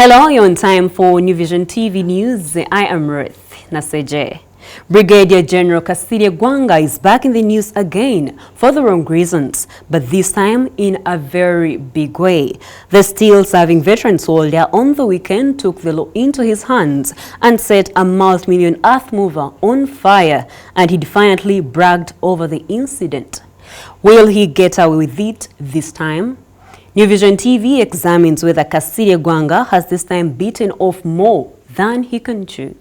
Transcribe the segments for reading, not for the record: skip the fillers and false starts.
Hello, you're on time for New Vision TV News. I am Ruth Naseje. Brigadier General Kasirye Gwanga is back in the news again for the wrong reasons, but this time in a very big way. The still-serving veteran soldier on the weekend took the law into his hands and set a multi-million earth mover on fire, and he defiantly bragged over the incident. Will he get away with it this time? New Vision TV examines whether Kasirye Gwanga has this time bitten off more than he can chew.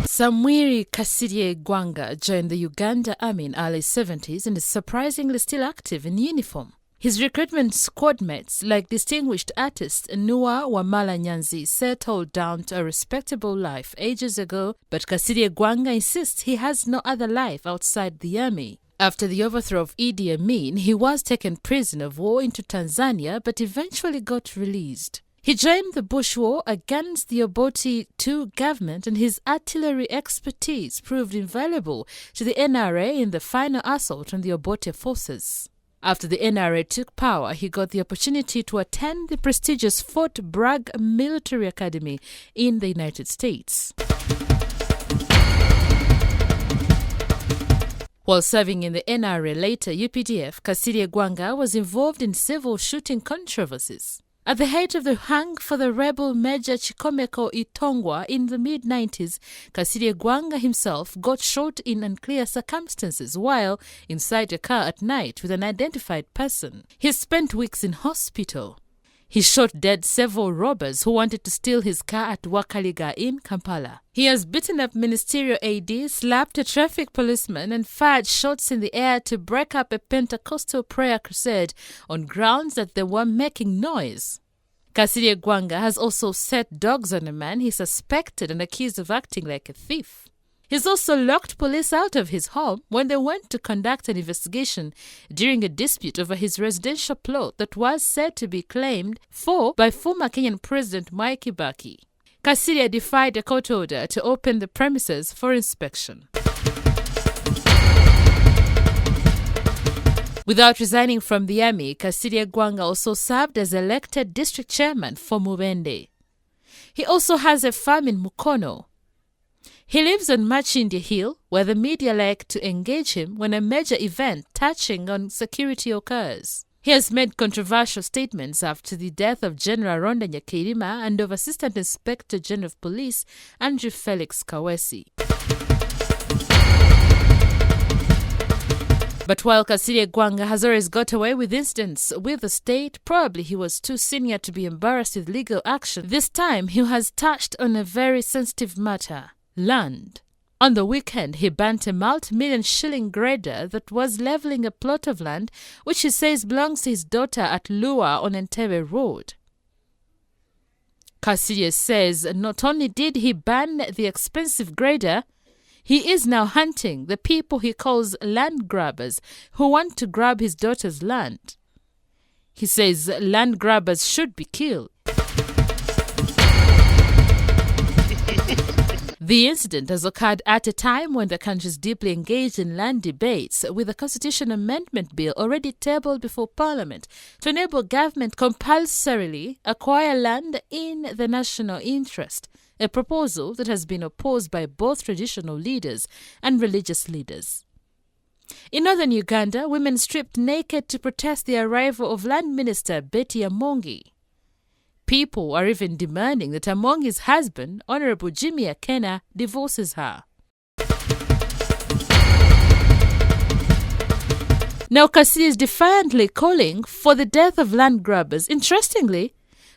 Samwiri Kasirye Gwanga joined the Uganda Army in early 70s and is surprisingly still active in uniform. His recruitment squad mates, like distinguished artist Luwa Wamala Nyanzi, settled down to a respectable life ages ago, but Kasirye Gwanga insists he has no other life outside the army. After the overthrow of Idi Amin, he was taken prisoner of war into Tanzania but eventually got released. He joined the bush war against the Obote II government, and his artillery expertise proved invaluable to the NRA in the final assault on the Obote forces. After the NRA took power, he got the opportunity to attend the prestigious Fort Bragg Military Academy in the United States. While serving in the NRA, later UPDF, Kasirye Gwanga was involved in several shooting controversies. At the height of the hunt for the rebel Major Chikomeko Itongwa in the mid-90s, Kasirye Gwanga himself got shot in unclear circumstances while inside a car at night with an identified person. He spent weeks in hospital. He shot dead several robbers who wanted to steal his car at Wakaliga in Kampala. He has beaten up ministerial AD, slapped a traffic policeman, and fired shots in the air to break up a Pentecostal prayer crusade on grounds that they were making noise. Kasirye Gwanga has also set dogs on a man he suspected and accused of acting like a thief. He's also locked police out of his home when they went to conduct an investigation during a dispute over his residential plot that was said to be claimed for by former Kenyan President Mwai Kibaki. Kasirye defied a court order to open the premises for inspection. Without resigning from the army, Kasirye Gwanga also served as elected district chairman for Mubende. He also has a farm in Mukono. He lives on Machindi Hill, where the media like to engage him when a major event touching on security occurs. He has made controversial statements after the death of General Ronda Nyakirima and of Assistant Inspector General of Police Andrew Felix Kawesi. But while Kasirye Gwanga has always got away with incidents with the state, probably he was too senior to be embarrassed with legal action. This time he has touched on a very sensitive matter. Land. On the weekend, he burnt a multi-million shilling grader that was leveling a plot of land which he says belongs to his daughter at Luwa on Entebbe Road. Kasirye says not only did he burn the expensive grader, he is now hunting the people he calls land grabbers who want to grab his daughter's land. He says land grabbers should be killed. The incident has occurred at a time when the country is deeply engaged in land debates, with a constitution amendment bill already tabled before Parliament to enable government compulsorily acquire land in the national interest, a proposal that has been opposed by both traditional leaders and religious leaders. In northern Uganda, women stripped naked to protest the arrival of Land Minister Betty Amongi. People are even demanding that Amongi's husband, Honorable Jimmy Akena, divorces her. Now Kasirye is defiantly calling for the death of land grabbers. Interestingly,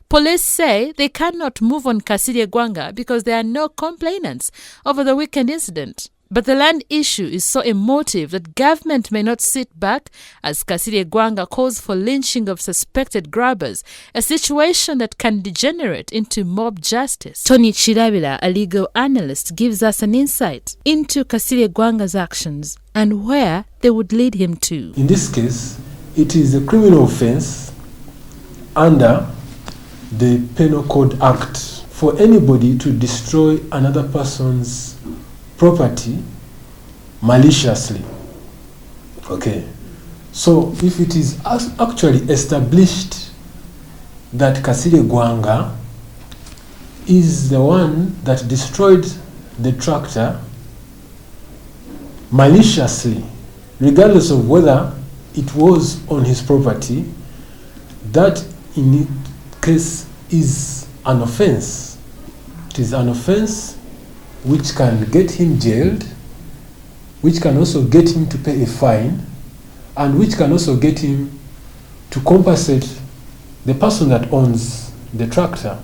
police say they cannot move on Kasirye Gwanga because there are no complainants over the weekend incident. But the land issue is so emotive that government may not sit back as Kasirye Gwanga calls for lynching of suspected grabbers, a situation that can degenerate into mob justice. Tony KIRABILA, a legal analyst, gives us an insight into Kasirye Gwanga's actions and where they would lead him to. In this case, it is a criminal offense under the Penal Code Act for anybody to destroy another person's property maliciously. Okay, so if it is actually established that Kasirye Gwanga is the one that destroyed the tractor maliciously, regardless of whether it was on his property. That in its case is an offense. It is an offense which can get him jailed, which can also get him to pay a fine, and which can also get him to compensate the person that owns the tractor.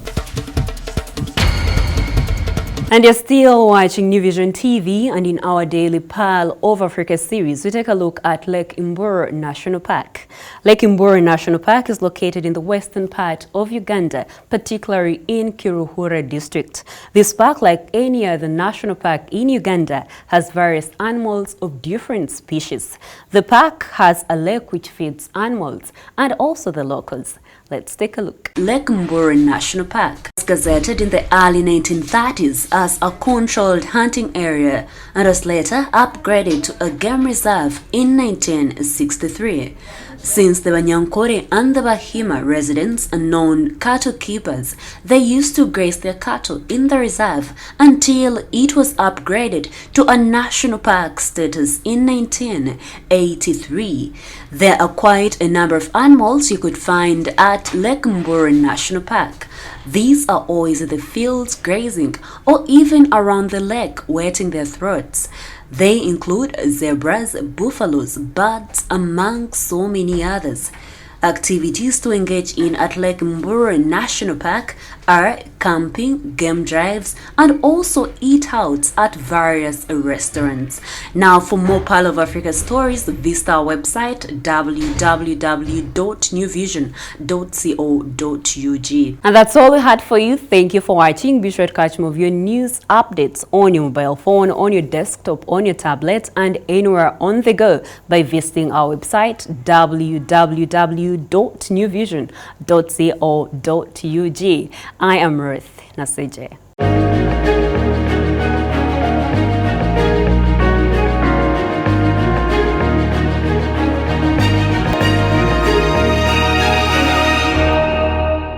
And you're still watching New Vision TV, and in our daily Pearl of Africa series, we take a look at Lake MBURO National Park. Lake MBURO National Park is located in the western part of Uganda, particularly in Kiruhura district. This park, like any other national park in Uganda, has various animals of different species. The park has a lake which feeds animals and also the locals. Let's take a look. Lake MBURO National Park was gazetted in the early 1930s as a controlled hunting area and was later upgraded to a game reserve in 1963. Since the Banyankore and the Bahima residents are known cattle keepers, they used to graze their cattle in the reserve until it was upgraded to a national park status in 1983. There are quite a number of animals you could find at Lake MBURO National Park. These are always in the fields grazing or even around the lake wetting their throats. They include zebras, buffaloes, birds, among so many others. Activities to engage in at Lake MBURO National Park are camping, game drives, and also eat-outs at various restaurants. Now, for more Pearl of Africa stories, visit our website www.newvision.co.ug. And that's all we had for you. Thank you for watching. Be sure to catch more of your news updates on your mobile phone, on your desktop, on your tablet, and anywhere on the go by visiting our website www.newvision.co.ug. I am Ruth Naseje.